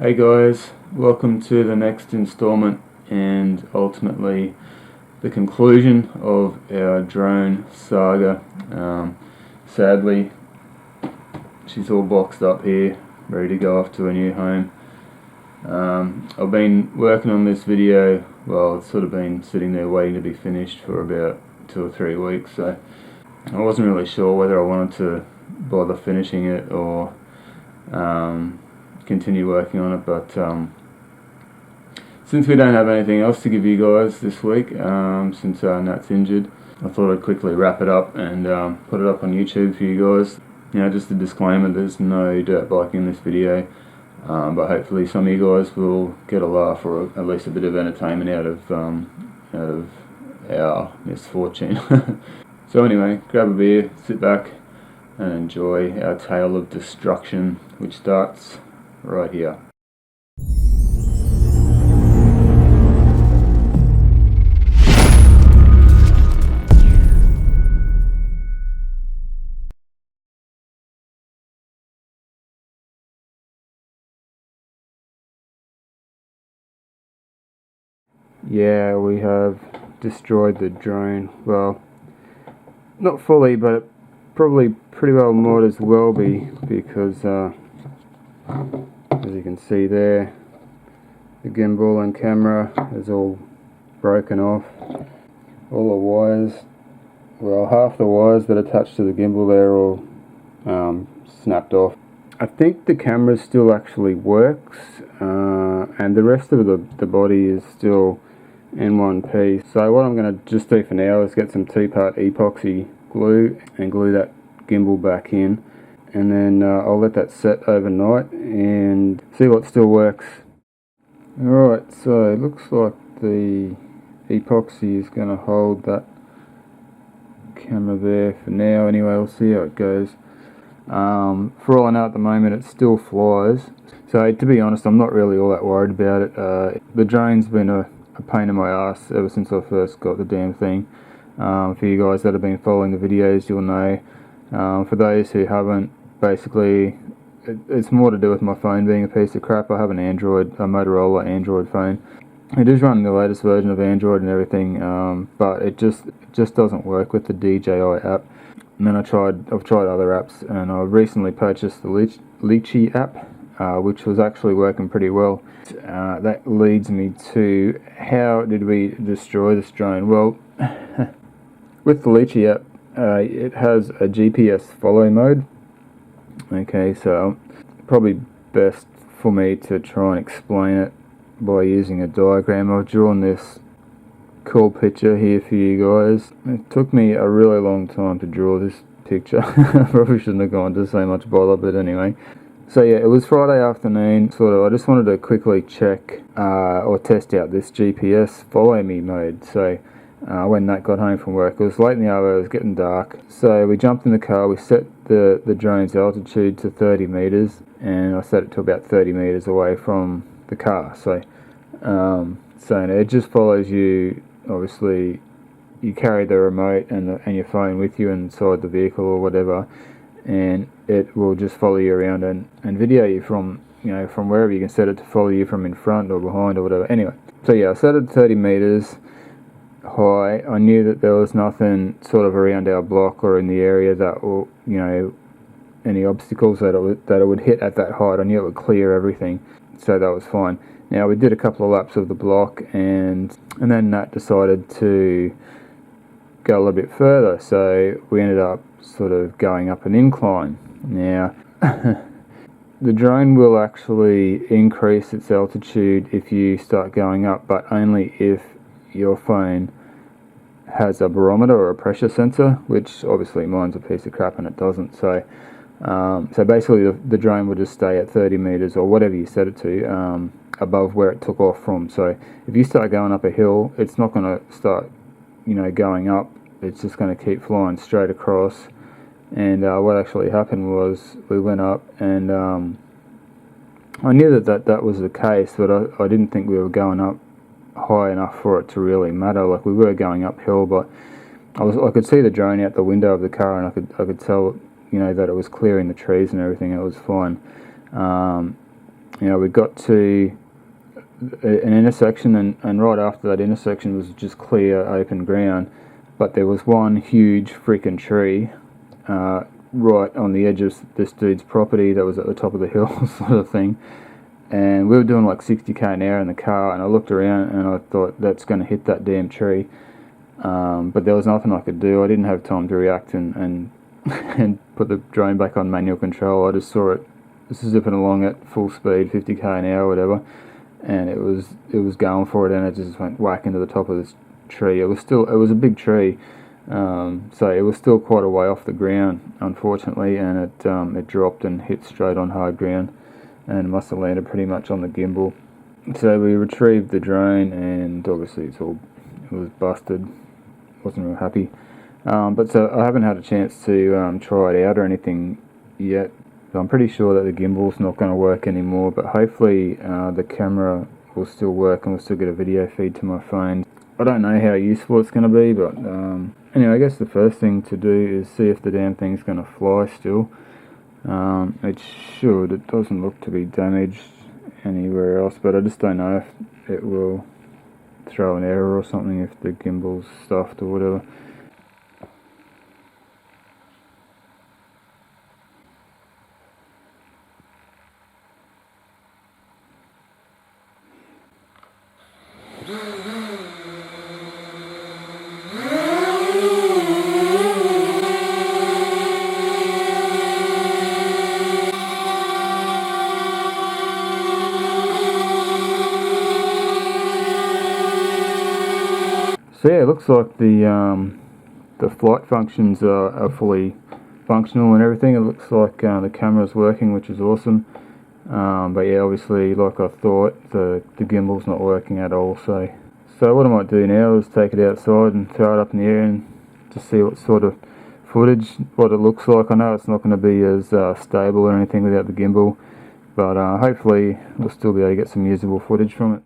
Hey guys, welcome to the next installment and ultimately the conclusion of our drone saga. Sadly, she's all boxed up here, ready to go off to a new home. I've been working on this video, well, it's sort of been sitting there waiting to be finished for about 2 or 3 weeks, so I wasn't really sure whether I wanted to bother finishing it or continue working on it, but since we don't have anything else to give you guys this week, since Nat's injured, I thought I'd quickly wrap it up and put it up on YouTube for you guys. You know, just a disclaimer, there's no dirt biking in this video, but hopefully some of you guys will get a laugh or at least a bit of entertainment out of our misfortune. So anyway, grab a beer, sit back and enjoy our tale of destruction, which starts right here. Yeah, we have destroyed the drone. Well, not fully, but it probably pretty well might as well be, because as you can see there, the gimbal and camera is all broken off. All the wires, well, half the wires that attach to the gimbal there are all snapped off. I think the camera still actually works, and the rest of the body is still in one piece. So what I'm going to just do for now is get some 2-part epoxy glue and glue that gimbal back in, and then I'll let that set overnight and see what still works. Alright, so it looks like the epoxy is going to hold that camera there for now. Anyway, we'll see how it goes. For all I know at the moment it still flies, so to be honest I'm not really all that worried about it. The drone's been a pain in my ass ever since I first got the damn thing. For you guys that have been following the videos, you'll know. For those who haven't, basically it's more to do with my phone being a piece of crap. I have an Android, a Motorola Android phone. It is running the latest version of Android and everything, but it just doesn't work with the DJI app. And then I've tried other apps, and I recently purchased the Lychee app, which was actually working pretty well. That leads me to, how did we destroy this drone? Well, with the Lychee app, it has a GPS follow mode. Okay, so probably best for me to try and explain it by using a diagram. I've drawn this cool picture here for you guys. It took me a really long time to draw this picture. I probably shouldn't have gone to so much bother, but anyway. So yeah, it was Friday afternoon, sort of. I just wanted to quickly check or test out this GPS follow me mode. So when Nat got home from work, it was late in the hour, it was getting dark. So we jumped in the car, we set the drone's altitude to 30 meters, and I set it to about 30 meters away from the car. So it just follows you. Obviously, you carry the remote and your phone with you inside the vehicle or whatever, and it will just follow you around and video you from wherever. You can set it to follow you from in front or behind or whatever. Anyway, so yeah, I set it to 30 meters high. I knew that there was nothing sort of around our block or in the area that will, any obstacles that it would hit at that height. I knew it would clear everything, so that was fine. Now we did a couple of laps of the block, and then Nat decided to go a little bit further, so we ended up sort of going up an incline. Now the drone will actually increase its altitude if you start going up, but only if your phone has a barometer or a pressure sensor, which obviously mine's a piece of crap and it doesn't. So basically the drone will just stay at 30 meters or whatever you set it to, above where it took off from. So if you start going up a hill, it's not going to start going up, it's just going to keep flying straight across. And what actually happened was we went up, and I knew that was the case, but I didn't think we were going up high enough for it to really matter. Like, we were going uphill, but I could see the drone out the window of the car, and I could tell that it was clearing the trees and everything. It was fine. we got to an intersection, and right after that intersection was just clear open ground, but there was one huge freaking tree right on the edge of this dude's property that was at the top of the hill sort of thing. And we were doing like 60k an hour in the car, and I looked around and I thought that's going to hit that damn tree, but there was nothing I could do. I didn't have time to react and put the drone back on manual control. I just saw it zipping along at full speed, 50k an hour, whatever, and it was going for it, and it just went whack into the top of this tree. It was a big tree, so it was still quite a way off the ground, unfortunately, and it dropped and hit straight on hard ground, and must have landed pretty much on the gimbal. So we retrieved the drone, and obviously it was busted. Wasn't real happy, but so I haven't had a chance to try it out or anything yet. So I'm pretty sure that the gimbal's not going to work anymore, but hopefully the camera will still work and we'll still get a video feed to my phone. I don't know how useful it's going to be, but anyway, I guess the first thing to do is see if the damn thing's going to fly still. It should. It doesn't look to be damaged anywhere else, but I just don't know if it will throw an error or something if the gimbal's stuffed or whatever. So yeah, it looks like the flight functions are fully functional and everything. It looks like the camera's working, which is awesome. But yeah, obviously, like I thought, the gimbal's not working at all. So what I might do now is take it outside and throw it up in the air and just see what sort of footage, what it looks like. I know it's not going to be as stable or anything without the gimbal, but hopefully we'll still be able to get some usable footage from it.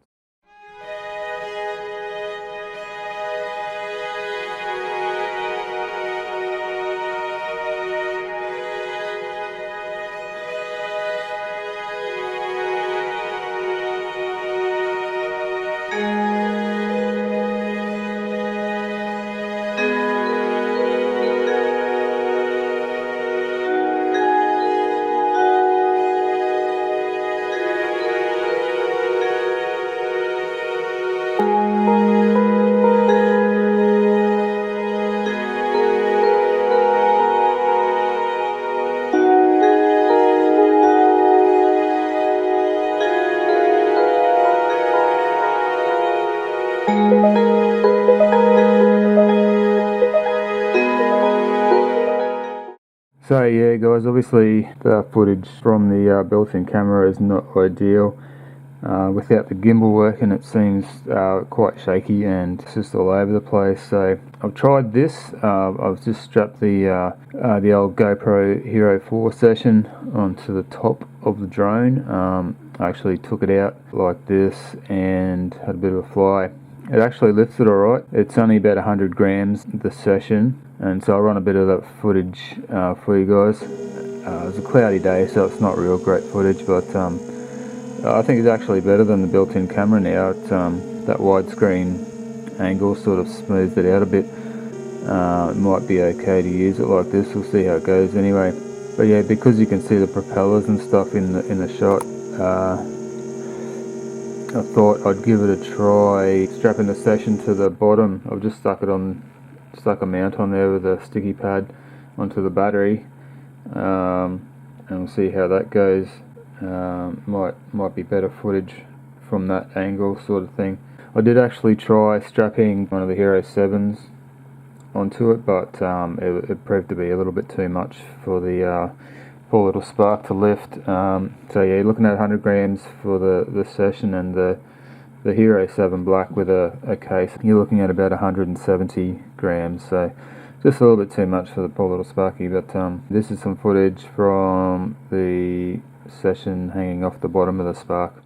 So yeah guys, obviously the footage from the built-in camera is not ideal. Without the gimbal working, it seems quite shaky and it's just all over the place. So I've tried this. I've just strapped the old GoPro Hero 4 session onto the top of the drone. I actually took it out like this and had a bit of a fly. It actually lifted alright. It's only about 100 grams the session, and so I'll run a bit of that footage for you guys. It's a cloudy day, so it's not real great footage, but I think it's actually better than the built-in camera now. That widescreen angle sort of smooths it out a bit. It might be okay to use it like this. We'll see how it goes anyway. But yeah, because you can see the propellers and stuff in the shot, I thought I'd give it a try strapping the session to the bottom. I've just stuck a mount on there with a sticky pad onto the battery, and we'll see how that goes. Might be better footage from that angle sort of thing. I did actually try strapping one of the Hero 7s onto it, but it proved to be a little bit too much for the poor little Spark to lift. So yeah, you're looking at 100 grams for the session, and the Hero 7 Black with a case, you're looking at about 170 grams. So just a little bit too much for the poor little Sparky. But this is some footage from the session hanging off the bottom of the Spark.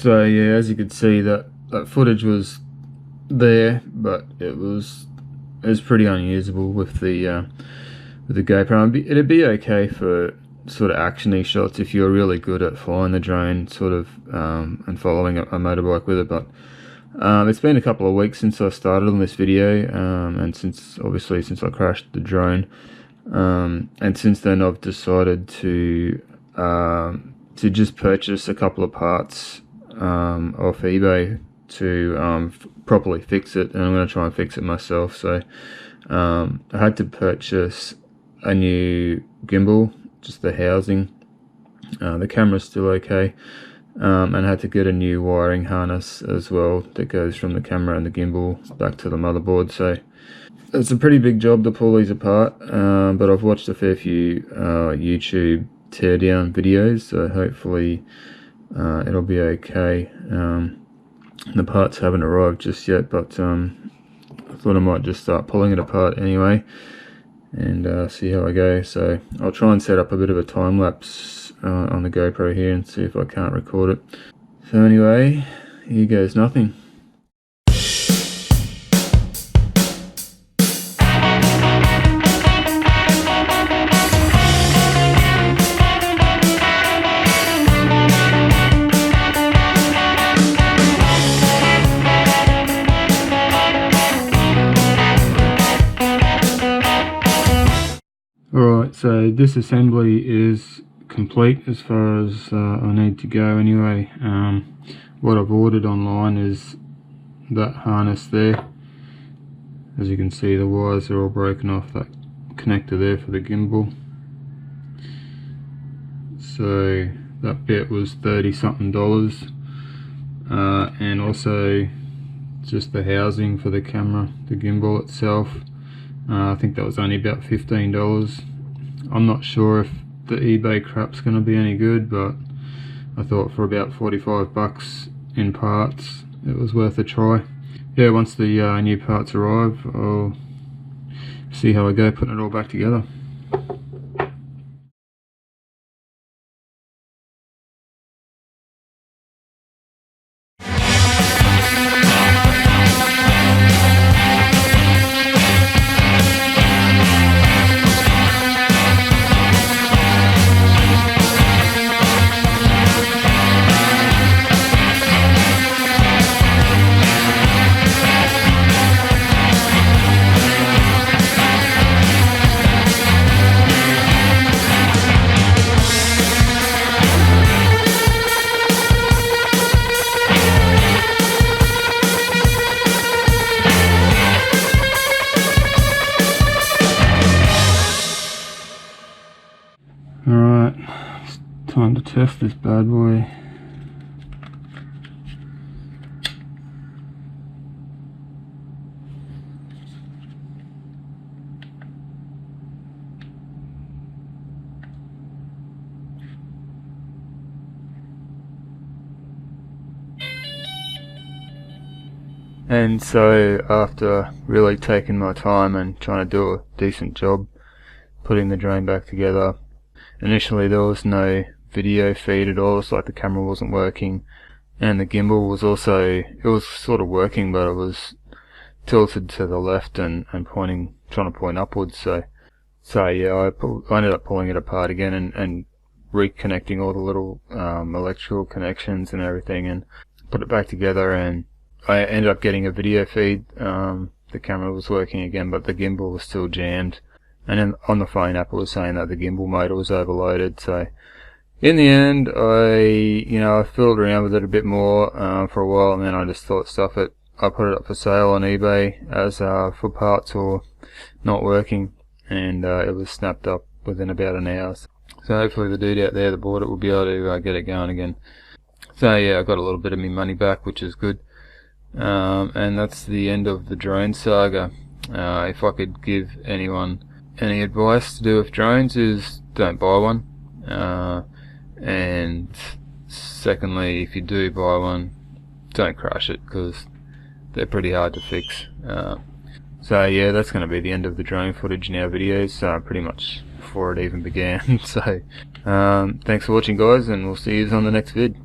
So yeah, as you could see, that footage was there, but it was pretty unusable with the GoPro. It'd be okay for sort of actiony shots if you're really good at flying the drone, sort of, and following a motorbike with it. But it's been a couple of weeks since I started on this video, and since I crashed the drone, and since then I've decided to just purchase a couple of parts off eBay to properly fix it, and I'm going to try and fix it myself. So I had to purchase a new gimbal, just the housing. The camera's still okay, and I had to get a new wiring harness as well that goes from the camera and the gimbal back to the motherboard. So it's a pretty big job to pull these apart, but I've watched a fair few YouTube teardown videos, so hopefully it'll be okay. The parts haven't arrived just yet, but I thought I might just start pulling it apart anyway and see how I go. So I'll try and set up a bit of a time lapse on the GoPro here and see if I can't record it. So anyway, here goes nothing. Alright, so this assembly is complete as far as I need to go anyway. What I've ordered online is that harness there. As you can see, the wires are all broken off that connector there for the gimbal. So that bit was $30 something, and also just the housing for the camera, the gimbal itself. I think that was only about $15. I'm not sure if the eBay crap's going to be any good, but I thought for about 45 bucks in parts it was worth a try. Yeah, once the new parts arrive, I'll see how I go putting it all back together. Alright, it's time to test this bad boy. And so after really taking my time and trying to do a decent job putting the drone back together, initially there was no video feed at all. It's like the camera wasn't working, and the gimbal was also, it was sort of working, but it was tilted to the left and trying to point upwards. So yeah, I ended up pulling it apart again and reconnecting all the little electrical connections and everything, and put it back together, and I ended up getting a video feed. The camera was working again, but the gimbal was still jammed. And then on the phone app it was saying that the gimbal motor was overloaded. So in the end, I fiddled around with it a bit more for a while, and then I just thought, stuff it. I put it up for sale on eBay as for parts or not working, and it was snapped up within about an hour. So hopefully the dude out there that bought it will be able to get it going again. So yeah, I got a little bit of my money back, which is good. And that's the end of the drone saga. If I could give anyone any advice to do with drones, is don't buy one. And secondly, if you do buy one, don't crash it, because they're pretty hard to fix. So yeah, that's going to be the end of the drone footage in our videos, pretty much before it even began. So thanks for watching, guys, and we'll see you on the next vid.